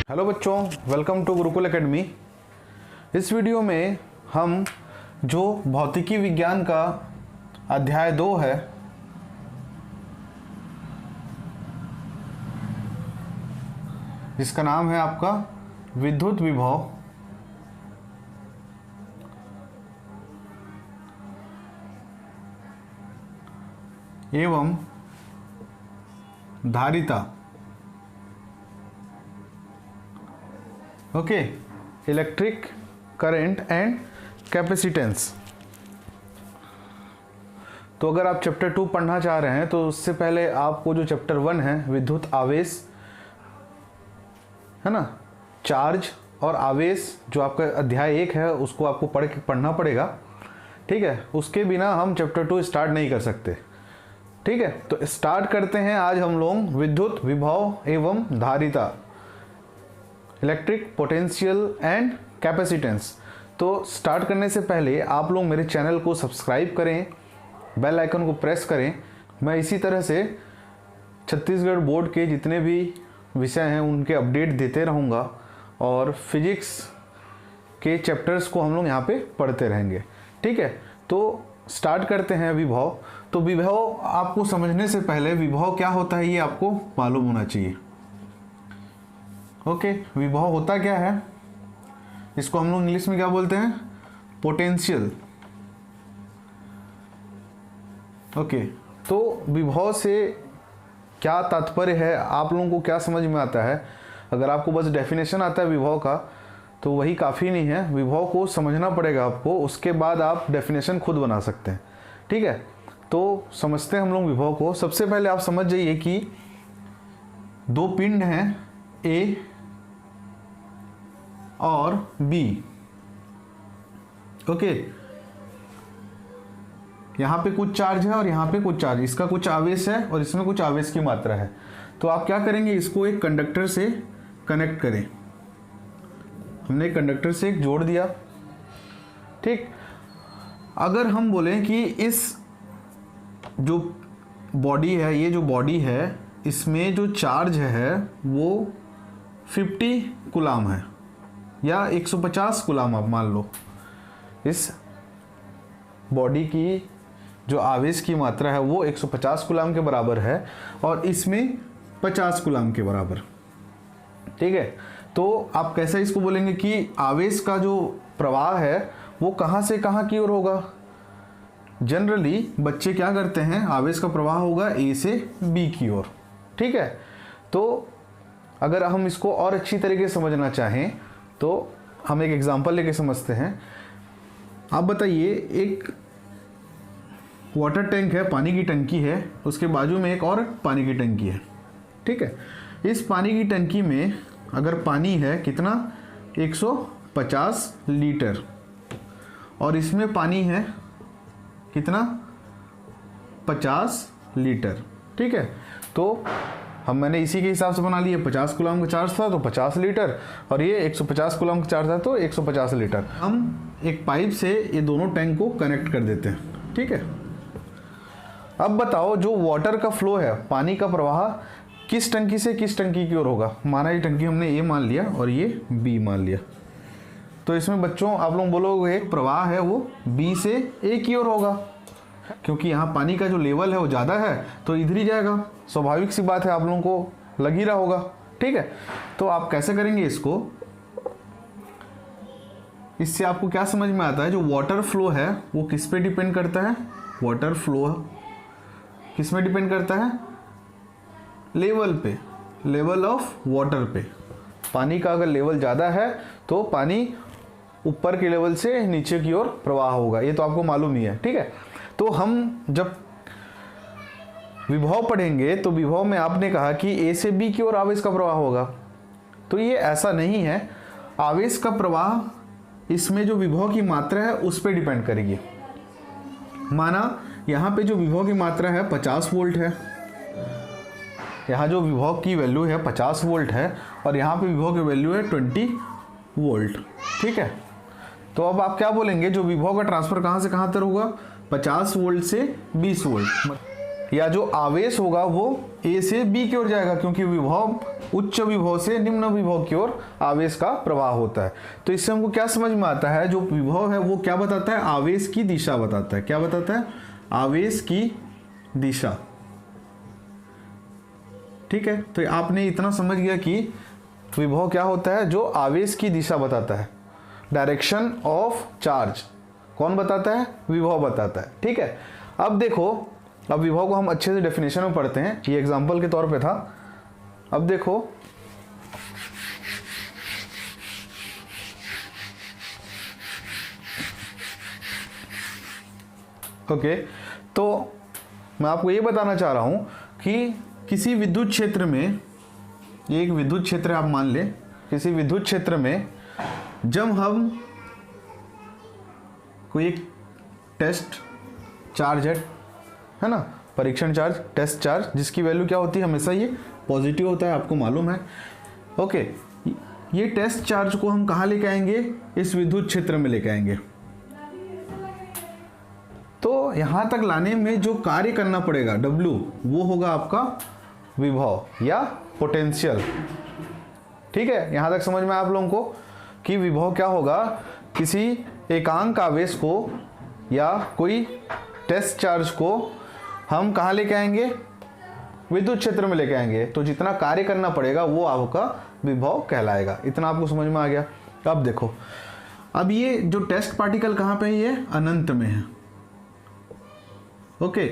Hello बच्चों, welcome to Gurukul academy. इस video में हम जो भौतिकी विज्ञान का अध्याय 2 है जिसका नाम है आपका विद्युत विभव एवं धारिता, okay, electric current and capacitance. तो अगर आप चैप्टर 2 पढ़ना चाह रहे हैं तो उससे पहले आपको जो चैप्टर 1 है विद्युत आवेश है ना, चार्ज और आवेश, जो आपका अध्याय 1 है उसको आपको पढ़ना पड़ेगा। ठीक है, उसके बिना हम चैप्टर 2 स्टार्ट नहीं कर सकते। ठीक है, तो स्टार्ट करते हैं आज हम लोग विद्युत विभव एवं धारिता, इलेक्ट्रिक पोटेंशियल एंड कैपेसिटेंस। तो स्टार्ट करने से पहले आप लोग मेरे चैनल को सब्सक्राइब करें, बेल आइकन को प्रेस करें। मैं इसी तरह से छत्तीसगढ़ बोर्ड के जितने भी विषय हैं उनके अपडेट देते रहूँगा और फिजिक्स के चैप्टर्स को हम लोग यहाँ पे पढ़ते रहेंगे। ठीक है, तो स्टार्ट करते हैं विभव। तो विभव आपको समझने से पहले विभव क्या होता है ये आपको मालूम होना चाहिए। ओके, विभव होता क्या है, इसको हम लोग इंग्लिश में क्या बोलते हैं, पोटेंशियल। ओके, तो विभव से क्या तात्पर्य है, आप लोगों को क्या समझ में आता है। अगर आपको बस डेफिनेशन आता है विभव का तो वही काफ़ी नहीं है, विभव को समझना पड़ेगा आपको, उसके बाद आप डेफिनेशन खुद बना सकते हैं। ठीक है, तो समझते हैं हम लोग विभव को। सबसे पहले आप समझ जाइए कि दो पिंड हैं ए और बी। ओके, यहां पे कुछ चार्ज है और यहां पे कुछ चार्ज, इसका कुछ आवेश है और इसमें कुछ आवेश की मात्रा है। तो आप क्या करेंगे, इसको एक कंडक्टर से कनेक्ट करें। हमने कंडक्टर से एक जोड़ दिया। ठीक, अगर हम बोलें कि इस जो बॉडी है, ये जो बॉडी है, इसमें जो चार्ज है वो 50 कूलाम है या 150 कूलाम, आप मान लो इस बॉडी की जो आवेश की मात्रा है वो 150 कूलाम के बराबर है और इसमें 50 कूलाम के बराबर। ठीक है, तो आप कैसे इसको बोलेंगे कि आवेश का जो प्रवाह है वो कहाँ से कहाँ की ओर होगा। जनरली बच्चे क्या करते हैं, आवेश का प्रवाह होगा ए से बी की ओर। ठीक है, तो अगर हम इसको और अच्छी तरीके से समझना चाहें तो हम एक एग्जांपल लेके समझते हैं। आप बताइए, एक वाटर टैंक है, पानी की टंकी है, उसके बाजू में एक और पानी की टंकी है। ठीक है, इस पानी की टंकी में अगर पानी है कितना, 150 लीटर, और इसमें पानी है कितना, 50 लीटर। ठीक है, तो मैंने इसी के हिसाब से बना लिया, 50 कूलाम का चार्ज था तो 50 लीटर, और ये 150 कूलाम का चार्ज था तो 150 लीटर। हम एक पाइप से ये दोनों टैंक को कनेक्ट कर देते हैं। ठीक है, अब बताओ जो वाटर का फ्लो है, पानी का प्रवाह किस टंकी से किस टंकी की ओर होगा। माना ये टंकी हमने ए मान लिया और ये बी मान लिया, तो इसमें बच्चों आप लोग बोलोगे प्रवाह है वो बी से ए की ओर होगा, क्योंकि यहाँ पानी का जो लेवल है वो ज़्यादा है तो इधर ही जाएगा। स्वाभाविक सी बात है, आप लोगों को लग ही रहा होगा। ठीक है, तो आप कैसे करेंगे इसको, इससे आपको क्या समझ में आता है, जो वाटर फ्लो है वो किस पे डिपेंड करता है, वाटर फ्लो किस में डिपेंड करता है, लेवल पे, लेवल ऑफ वाटर पे। पानी का अगर लेवल ज़्यादा है तो पानी ऊपर के लेवल से नीचे की ओर प्रवाह होगा, ये तो आपको मालूम ही है। ठीक है, तो हम जब विभव पढ़ेंगे तो विभव में आपने कहा कि ए से बी की ओर आवेश का प्रवाह होगा, तो ये ऐसा नहीं है। आवेश का प्रवाह इसमें जो विभव की मात्रा है उस पर डिपेंड करेगी। माना यहाँ पे जो विभव की मात्रा है 50 वोल्ट है, यहाँ जो विभव की वैल्यू है 50 वोल्ट है और यहाँ पे विभव की वैल्यू है 20 वोल्ट। ठीक है, तो अब आप क्या बोलेंगे, जो विभव का ट्रांसफर कहाँ से कहाँ तक होगा, 50 वोल्ट से 20 वोल्ट। या जो आवेश होगा वो ए से बी की ओर जाएगा, क्योंकि विभव उच्च विभव से निम्न विभव की ओर आवेश का प्रवाह होता है। तो इससे हमको क्या समझ में आता है, जो विभव है वो क्या बताता है, आवेश की दिशा बताता है। क्या बताता है, आवेश की दिशा। ठीक है, तो आपने इतना समझ गया कि विभव क्या होता है, जो आवेश की दिशा बताता है। डायरेक्शन ऑफ चार्ज कौन बताता है, विभव बताता है। ठीक है, अब देखो, अब विभव को हम अच्छे से डेफिनेशन में पढ़ते हैं, ये एग्जांपल के तौर पे था। अब देखो, ओके, तो मैं आपको ये बताना चाह रहा हूं कि किसी विद्युत क्षेत्र में, ये एक विद्युत क्षेत्र आप मान लें, किसी विद्युत क्षेत्र में जब हम कोई एक टेस्ट चार्ज है ना, परीक्षण चार्ज, टेस्ट चार्ज, जिसकी वैल्यू क्या होती है, हमेशा ये पॉजिटिव होता है, आपको मालूम है। ओके, ये टेस्ट चार्ज को हम कहाँ लेके आएंगे, इस विद्युत क्षेत्र में लेके आएंगे। तो यहां तक लाने में जो कार्य करना पड़ेगा W, वो होगा आपका विभव या पोटेंशियल। ठीक है, यहां तक समझ में आप लोगों को कि विभव क्या होगा, किसी एकांक आवेश को या कोई टेस्ट चार्ज को हम कहाँ लेके आएंगे, विद्युत क्षेत्र में लेके आएंगे, तो जितना कार्य करना पड़ेगा वो आपका विभव कहलाएगा। इतना आपको समझ में आ गया। अब देखो, अब ये जो टेस्ट पार्टिकल कहाँ पे है, ये अनंत में है। ओके,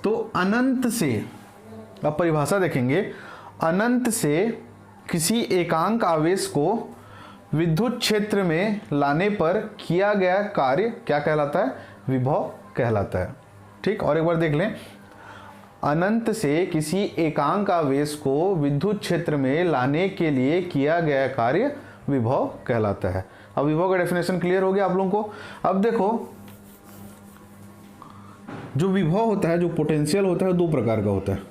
तो अनंत से, अब परिभाषा देखेंगे, अनंत से किसी एकांक आवेश को विद्युत क्षेत्र में लाने पर किया गया कार्य क्या कहलाता है, विभव कहलाता है। ठीक, और एक बार देख लें, अनंत से किसी एकांक आवेश को विद्युत क्षेत्र में लाने के लिए किया गया कार्य विभव कहलाता है। अब विभव का डेफिनेशन क्लियर हो गया आप लोगों को। अब देखो, जो विभव होता है, जो पोटेंशियल होता है, दो प्रकार का होता है।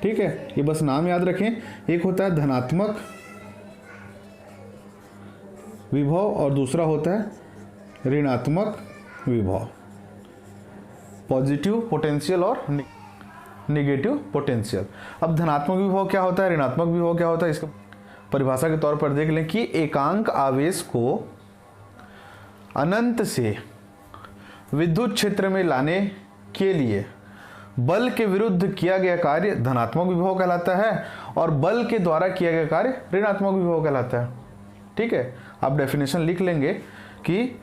ठीक है, ये बस नाम याद रखें, एक होता है धनात्मक विभव और दूसरा होता है ऋणात्मक विभव, पॉजिटिव पोटेंशियल और नेगेटिव पोटेंशियल। अब धनात्मक विभव क्या होता है, ऋणात्मक विभव क्या होता है, इसका परिभाषा के तौर पर देख लें कि एकांक आवेश को अनंत से विद्युत क्षेत्र में लाने के लिए बल के विरुद्ध किया गया कार्य धनात्मक विभव कहलाता है, और बल के द्वारा किया गया कार्य ऋणात्मक विभव कहलाता है। ठीक है, आप डेफिनेशन लिख लेंगे कि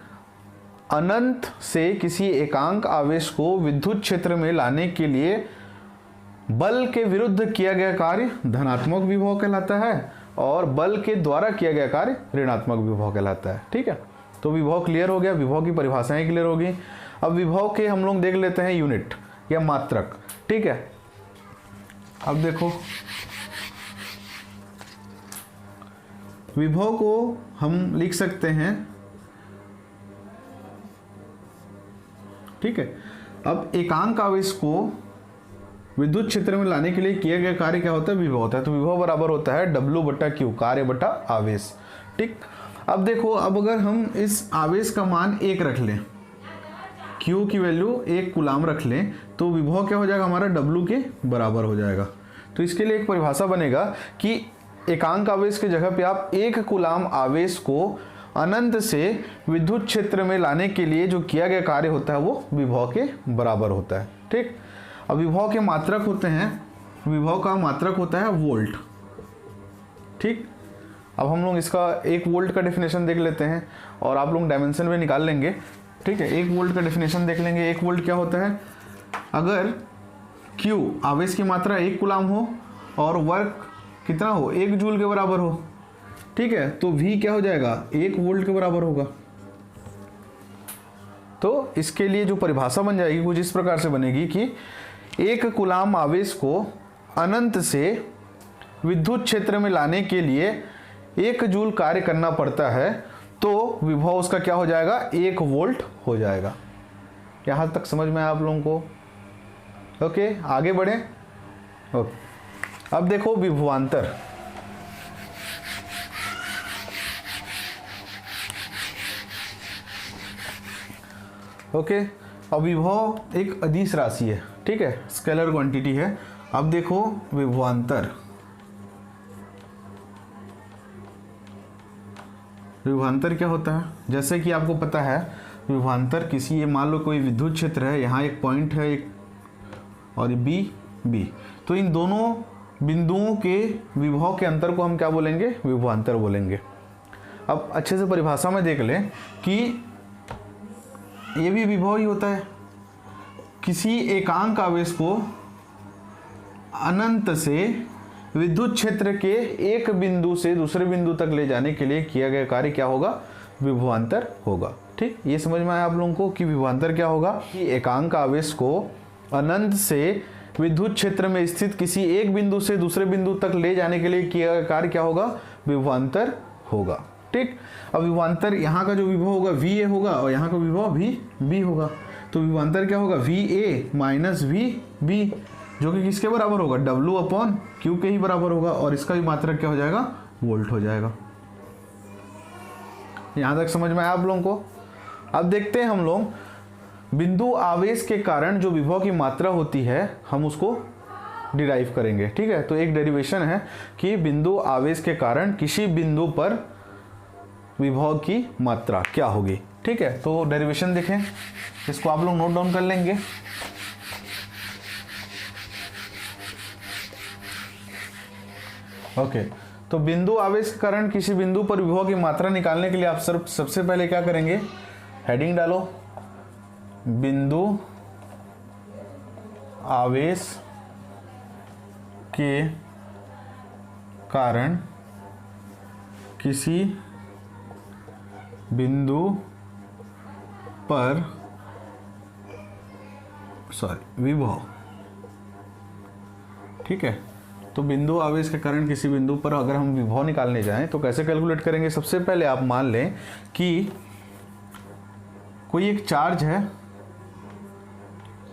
अनंत से किसी एकांक आवेश को विद्युत क्षेत्र में लाने के लिए बल के विरुद्ध किया गया कार्य धनात्मक विभव कहलाता है, और बल के द्वारा किया गया कार्य ऋणात्मक विभव कहलाता है। ठीक है, तो विभव क्लियर हो गया, विभव की परिभाषाएं क्लियर हो गई। अब विभव के हम लोग देख लेते हैं यूनिट या मात्रक। ठीक है, अब देखो, विभव को हम लिख सकते हैं। ठीक है, अब एकांक आवेश को विद्युत क्षेत्र में लाने के लिए किया गया कार्य क्या होता है, विभव होता है। तो विभव बराबर होता है W/Q, कार्य बटा आवेश। ठीक, अब देखो, अब अगर हम इस आवेश का मान 1 रख लें, Q की वैल्यू 1 कूलाम रख लें, तो विभव क्या हो जाएगा हमारा, W के बराबर हो जाएगा। तो इसके लिए एक परिभाषा बनेगा कि एकांक आवेश की जगह पे आप 1 कूलाम आवेश को अनंत से विद्युत क्षेत्र में लाने के लिए जो किया गया कार्य होता है वो विभव के बराबर होता है। ठीक, अब विभव के मात्रक होते हैं, विभव का मात्रक होता है वोल्ट। ठीक, अब हम लोग इसका 1 वोल्ट का डेफिनेशन देख लेते हैं और आप लोग डायमेंशन में निकाल लेंगे। ठीक है, 1 वोल्ट का डेफिनेशन देख लेंगे। 1 वोल्ट क्या होता है, अगर Q आवेश की मात्रा 1 कूलाम हो और वर्क कितना हो, 1 जूल के बराबर हो। ठीक है, तो V क्या हो जाएगा, 1 वोल्ट के बराबर होगा। तो इसके लिए जो परिभाषा बन जाएगी कुछ इस प्रकार से बनेगी कि 1 कूलाम आवेश को अनंत से विद्युत क्षेत्र में लाने के लिए 1 जूल कार्य करना पड़ता है, तो विभव उसका क्या हो जाएगा, 1 वोल्ट हो जाएगा। यहां तक समझ में आया आप लोगों को। ओके, आगे बढ़े। ओके, अब देखो विभवांतर। ओके, अब विभव एक अदिश राशि है, ठीक है, स्केलर क्वांटिटी है। अब देखो विभवांतर, विभवांतर क्या होता है? जैसे कि आपको पता है विभवांतर किसी, ये मान लो कोई विद्युत क्षेत्र है, यहाँ एक पॉइंट है एक और बी, तो इन दोनों बिंदुओं के विभव के अंतर को हम क्या बोलेंगे? विभवांतर बोलेंगे। अब अच्छे से परिभाषा में देख लें कि ये भी विभव ही होता है। किसी एकांक आवेश को अनंत से विद्युत क्षेत्र के एक बिंदु से दूसरे बिंदु तक ले जाने के लिए किया गया कार्य क्या होगा? विभवांतर होगा। ठीक, ये समझ में आया आप लोगों को कि विभवांतर क्या होगा? कि एकांक आवेश को अनंत से विद्युत क्षेत्र में स्थित किसी एक बिंदु से दूसरे बिंदु तक ले जाने के लिए किया गया कार्य क्या होगा? विभवांतर होगा। ठीक, अब विभवांतर यहाँ का जो विभव होगा VA होगा और यहाँ का विभव भी B होगा, तो विभवांतर क्या होगा? VA माइनस VB, जो कि किसके बराबर होगा? W/Q के ही बराबर होगा, और इसका भी मात्रक क्या हो जाएगा? वोल्ट हो जाएगा। यहां तक समझ में आया आप लोगों को? अब देखते हैं हम लोग बिंदु आवेश के कारण जो विभव की मात्रा होती है हम उसको डिराइव करेंगे। ठीक है, तो एक डेरिवेशन है कि बिंदु आवेश के कारण किसी बिंदु पर विभव की मात्रा क्या होगी। ठीक है, तो डेरिवेशन देखें, इसको आप लोग नोट डाउन कर लेंगे। ओके, तो बिंदु आवेश के कारण किसी बिंदु पर विभव की मात्रा निकालने के लिए आप सबसे पहले क्या करेंगे? हेडिंग डालो, बिंदु आवेश के कारण किसी बिंदु पर विभव। ठीक है, तो बिंदु आवेश के कारण किसी बिंदु पर अगर हम विभव निकालने जाएं तो कैसे कैलकुलेट करेंगे? सबसे पहले आप मान लें कि कोई एक चार्ज है,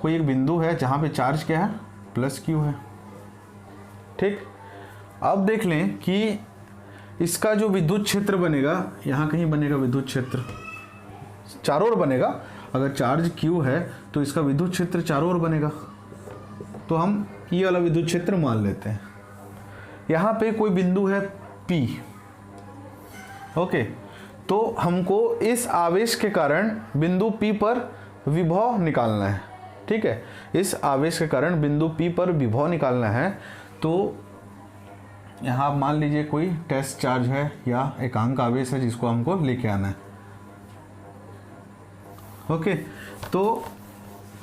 कोई एक बिंदु है जहां पे चार्ज क्या है? +Q है। ठीक, अब देख लें कि इसका जो विद्युत क्षेत्र बनेगा, यहां कहीं बनेगा विद्युत क्षेत्र, चारों ओर बनेगा। अगर चार्ज Q है तो इसका विद्युत क्षेत्र चारों ओर बनेगा, तो हम ये वाला विद्युत क्षेत्र मान लेते हैं। यहाँ पे कोई बिंदु है P। ओके, तो हमको इस आवेश के कारण बिंदु P पर विभव निकालना है। ठीक है, इस आवेश के कारण बिंदु P पर विभव निकालना है। तो यहाँ आप मान लीजिए कोई टेस्ट चार्ज है या एकांक आवेश है जिसको हमको लेके आना है। ओके, तो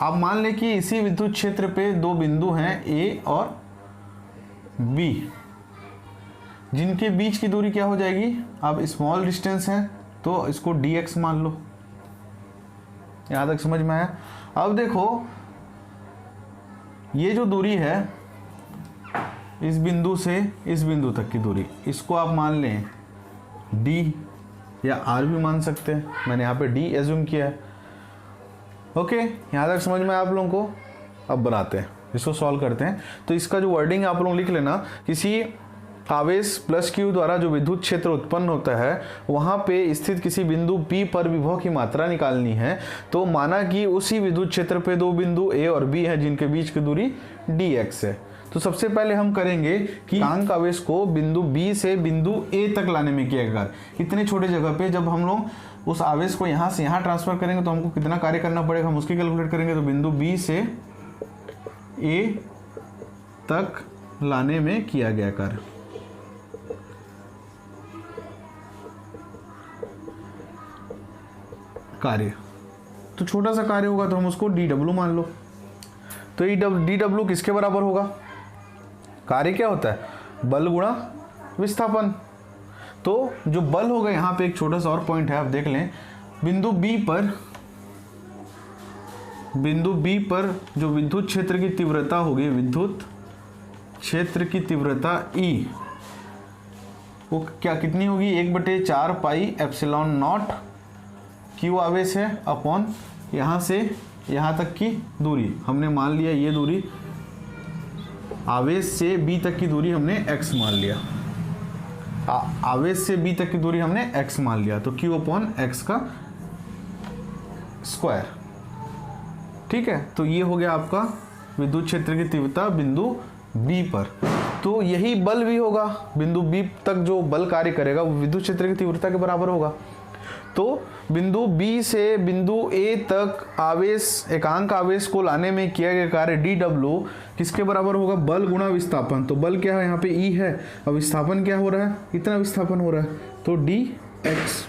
आप मान लें कि इसी विद्युत क्षेत्र पे दो बिंदु हैं A और B, जिनके बीच की दूरी क्या हो जाएगी? अब स्मॉल डिस्टेंस है तो इसको dx मान लो। यहां तक समझ में आया? अब देखो ये जो दूरी है इस बिंदु से इस बिंदु तक की दूरी, इसको आप मान लें d या r भी मान सकते हैं। मैंने यहाँ पे d एज्यूम किया है। ओके, यहाँ तक समझ में आया आप लोगों को? अब बनाते हैं, इसको सॉल्व करते हैं। तो इसका जो वर्डिंग आप लोग लिख लेना, किसी आवेश +Q द्वारा जो विद्युत क्षेत्र उत्पन्न होता है वहां पे स्थित किसी बिंदु P पर विभव की मात्रा निकालनी है। तो माना कि उसी विद्युत क्षेत्र पे दो बिंदु A और B है जिनके बीच की दूरी dx है। तो सबसे पहले हम करेंगे कि एकांक आवेश को बिंदु B से बिंदु A तक लाने में किया गया। इतने छोटे जगह पे जब हम लोग उस आवेश को यहाँ से यहाँ ट्रांसफर करेंगे तो हमको कितना कार्य करना पड़ेगा, हम उसकी कैलकुलेट करेंगे। तो बिंदु B से A तक लाने में किया गया कार्य। तो छोटा सा कार्य होगा तो हम उसको dw मान लो। तो dw किसके बराबर होगा? कार्य क्या होता है? बल गुणा विस्थापन। तो जो बल होगा, यहाँ पे एक छोटा सा और पॉइंट है, आप देख लें, बिंदु B पर जो विद्युत क्षेत्र की तीव्रता होगी, विद्युत क्षेत्र की तीव्रता E, वो क्या कितनी होगी? 1/4 पाई एप्सिलॉन नॉट Q आवेश है अपॉन यहाँ से यहाँ तक की दूरी। हमने मान लिया ये दूरी, आवेश से B तक की दूरी हमने x मान लिया। आवेश से B तक की दूरी हमने x मान लिया, तो Q/x का स्क्वायर। ठीक है, तो ये हो गया आपका विद्युत क्षेत्र की तीव्रता बिंदु बी पर। तो यही बल भी होगा, बिंदु बी तक जो बल कार्य करेगा वो विद्युत क्षेत्र की तीव्रता के बराबर होगा। तो बिंदु बी से बिंदु ए तक आवेश, एकांक आवेश को लाने में किया गया कार्य dw किसके बराबर होगा? बल गुणा विस्थापन। तो बल क्या है? यहाँ पे E है, अब विस्थापन क्या हो रहा है? इतना विस्थापन हो रहा है, तो dx।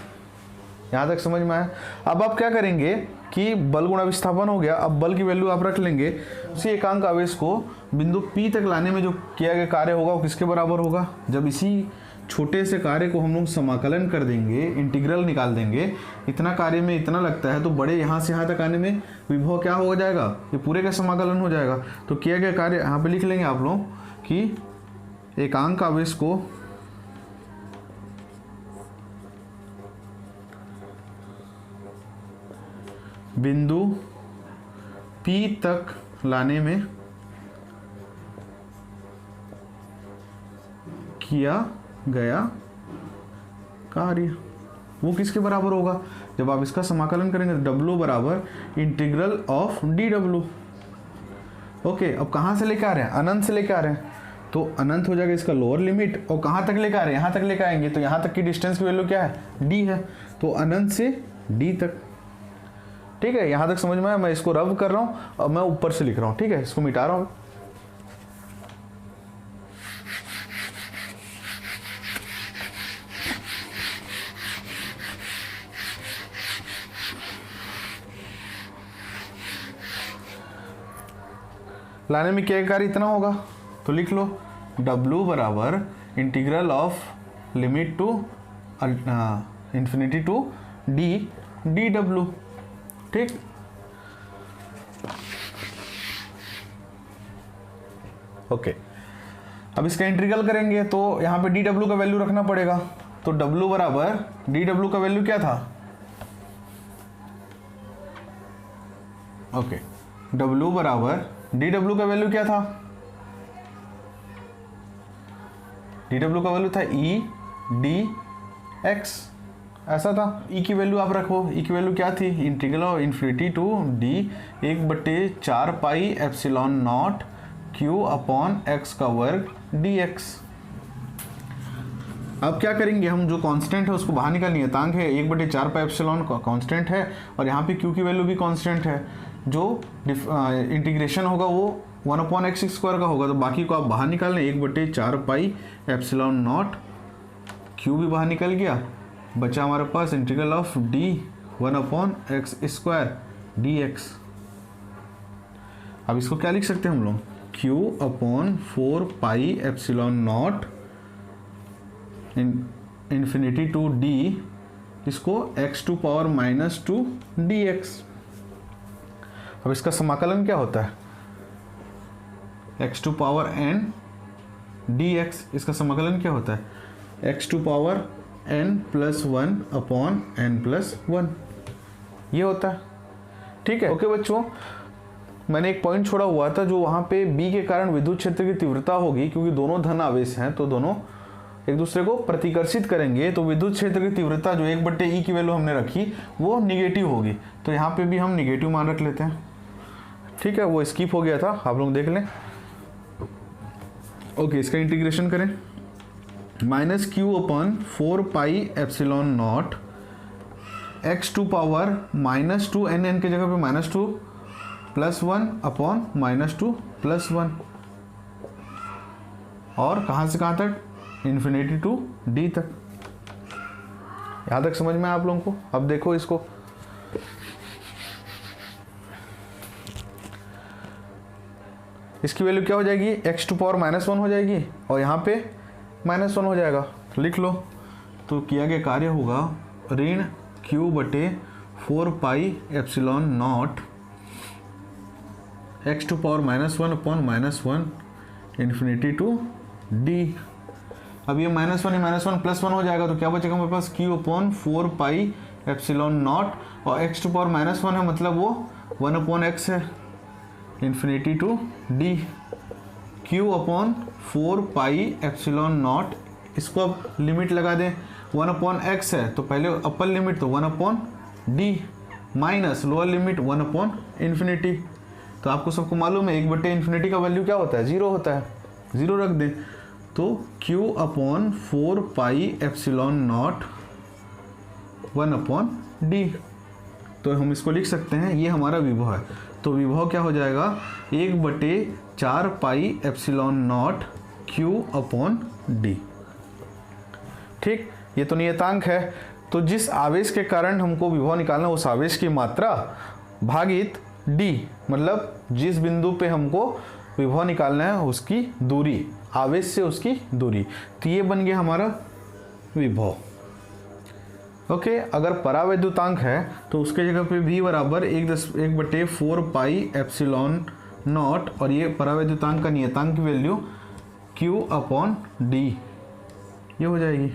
यहाँ तक समझ में आया? अब आप क्या करेंगे कि बल गुणा विस्थापन हो गया, अब बल की वैल्यू आप रख लेंगे। उसी एकांक आवेश को बिंदु P तक लाने में जो किया गया कार्य होगा वो किसके बराबर होगा? जब इसी छोटे से कार्य को हम लोग समाकलन कर देंगे, इंटीग्रल निकाल देंगे, इतना कार्य में इतना लगता है, तो बड़े यहाँ से यहाँ तक आने में विभव क्या हो जाएगा? ये पूरे का समाकलन हो जाएगा। तो किया गया कार्य यहाँ पे लिख लेंगे आप लोग कि एकांक आवेश को बिंदु P तक लाने में किया गया कार्य वो किसके बराबर होगा? जब आप इसका समाकलन करेंगे तो W बराबर इंटीग्रल ऑफ dw। ओके, अब कहाँ से लेके आ रहे हैं? अनंत से लेके आ रहे हैं, तो अनंत हो जाएगा इसका लोअर लिमिट। और कहाँ तक लेके आ रहे हैं? यहाँ तक लेके आएंगे, तो यहाँ तक की डिस्टेंस की वैल्यू क्या है? d है, तो अनंत से d तक। ठीक है, यहाँ तक समझ में आया? मैं इसको रब कर रहा हूँ और मैं ऊपर से लिख रहा हूँ। ठीक है, इसको मिटा रहा हूँ। लाने में क्या कार्य इतना होगा, तो लिख लो W बराबर integral of limit to infinity to dw। ठीक, ओके। अब इसका इंटीग्रल करेंगे तो यहाँ पे dw का वैल्यू रखना पड़ेगा। तो W बराबर dw का वैल्यू क्या था? ओके, W बराबर dw का वैल्यू क्या था? dw का वैल्यू था E dx, ऐसा था। E की वैल्यू आप रखो, E की वैल्यू क्या थी? Integral of infinity to d 1/4 pi epsilon naught q upon x का वर्ग dx। अब क्या करेंगे हम? जो कांस्टेंट है उसको बाहर निकाल, नियतांक है 1/4 पाई एप्सिलॉन कांस्टेंट है, और यहाँ पे q की वैल्यू भी कांस्टेंट है। जो इंटीग्रेशन होगा वो 1/x² का होगा, तो बाकी को आप बाहर निकाल लें। 1/4 पाई एप्सिलॉन नॉट, q भी बाहर निकल गया, बचा हमारे पास integral of d 1/x² dx। अब इसको क्या लिख सकते हैं हम लोग? q upon 4 pi epsilon naught infinity to d, इसको x⁻² dx। अब इसका समाकलन क्या होता है? x⁻n dx, इसका समाकलन क्या होता है? x⁻n + 1 अपॉन n+1, ये होता है। ठीक है, ओके बच्चों, मैंने एक पॉइंट छोड़ा हुआ था, जो वहाँ पे B के कारण विद्युत क्षेत्र की तीव्रता होगी, क्योंकि दोनों धन आवेश हैं तो दोनों एक दूसरे को प्रतिकर्षित करेंगे, तो विद्युत क्षेत्र की तीव्रता जो 1/E की वैल्यू हमने रखी वो निगेटिव होगी। तो यहाँ पे भी हम निगेटिव मान रख लेते हैं। ठीक है, वो स्किप हो गया था, आप लोग देख लें। ओके, इसका इंटीग्रेशन करें। -q upon 4 pi epsilon not x⁻−2 n के जगह पे -2 +1 अपॉन -2 +1, और कहाँ से कहाँ तक? इन्फिनिटी टू d तक। यहाँ तक समझ में आप लोगों को? अब देखो इसको, इसकी वैल्यू क्या हो जाएगी? x⁻−1 हो जाएगी, और यहाँ पे -1 हो जाएगा, लिख लो। तो किया गया कार्य होगा ऋण q/4 pi epsilon naught x⁻−1 upon -1 infinity to d। अब ये -1 +1 हो जाएगा, तो क्या बचेगा हमारे पास? q/4 पाई एप्सिलॉन नॉट, और x⁻−1 है मतलब वो 1/x है, infinity to d। q/4 pi epsilon naught, इसको अब लिमिट लगा दें, 1/x है तो पहले अपर लिमिट, तो 1/d माइनस लोअर लिमिट 1/∞। तो आपको सबको मालूम है 1/∞ का वैल्यू क्या होता है, 0 होता है, 0 रख दें। तो Q/4πε0 1/d। तो हम इसको लिख सकते हैं, ये हमारा विभव है। तो विभव क्या हो जाएगा, 1/4πε0 Q/d। ठीक, ये तो नियतांक है। तो जिस आवेश के कारण हमको विभव निकालना है उस आवेश की मात्रा भागित d, मतलब जिस बिंदु पे हमको विभव निकालना है उसकी दूरी, आवेश से उसकी दूरी। तो ये बन गया हमारा विभव। ओके, अगर परावैद्युतांक है तो उसके जगह पे v बराबर 1/4πε0 और ये परावैद्युतांक का नियतांक की वैल्यू Q/d ये हो जाएगी।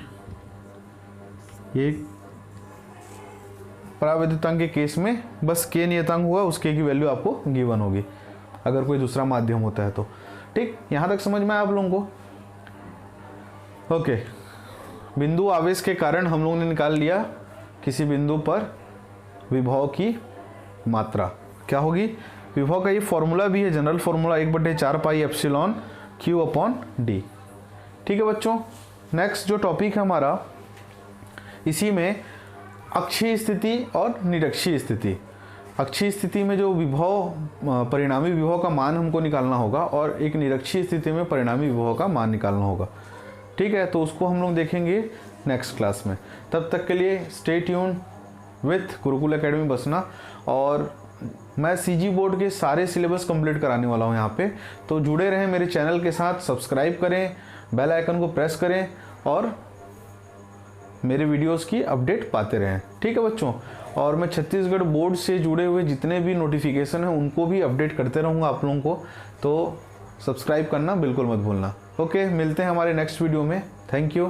ये परावैद्युतांक के केस में बस k नियतांक हुआ, उस k की वैल्यू आपको गिवन होगी अगर कोई दूसरा माध्यम होता है तो। ठीक, यहाँ तक समझ में आया आप लोगों को? ओके, बिंदु आवेश के कारण हम लोगों ने निकाल लिया किसी बिंदु पर विभव की मात्रा क्या होगी। विभव का ये फॉर्मूला भी है, जनरल फॉर्मूला 1/4πε Q/d। ठीक है बच्चों, नेक्स्ट जो टॉपिक है हमारा, इसी में अक्षीय स्थिति और निरक्षीय स्थिति। अक्षीय स्थिति में जो विभव, परिणामी विभव का मान हमको निकालना होगा और एक निरक्षीय स्थिति में परिणामी विभव का मान निकालना होगा। ठीक है, तो उसको हम लोग देखेंगे नेक्स्ट क्लास में। तब तक के लिए stay tune with Gurukul academy Basna. और मैं सीजी बोर्ड के सारे सिलेबस कंप्लीट कराने वाला हूँ यहाँ पे, तो जुड़े रहें मेरे चैनल के साथ, सब्सक्राइब करें, बेल आइकन को प्रेस करें और मेरे वीडियोस की अपडेट पाते रहें। ठीक है बच्चों, और मैं छत्तीसगढ़ बोर्ड से जुड़े हुए जितने भी नोटिफिकेशन हैं उनको भी अपडेट करते रहूँगा आप लोगों को, तो सब्सक्राइब करना बिल्कुल मत भूलना। ओके, मिलते हैं हमारे नेक्स्ट वीडियो में। Thank you.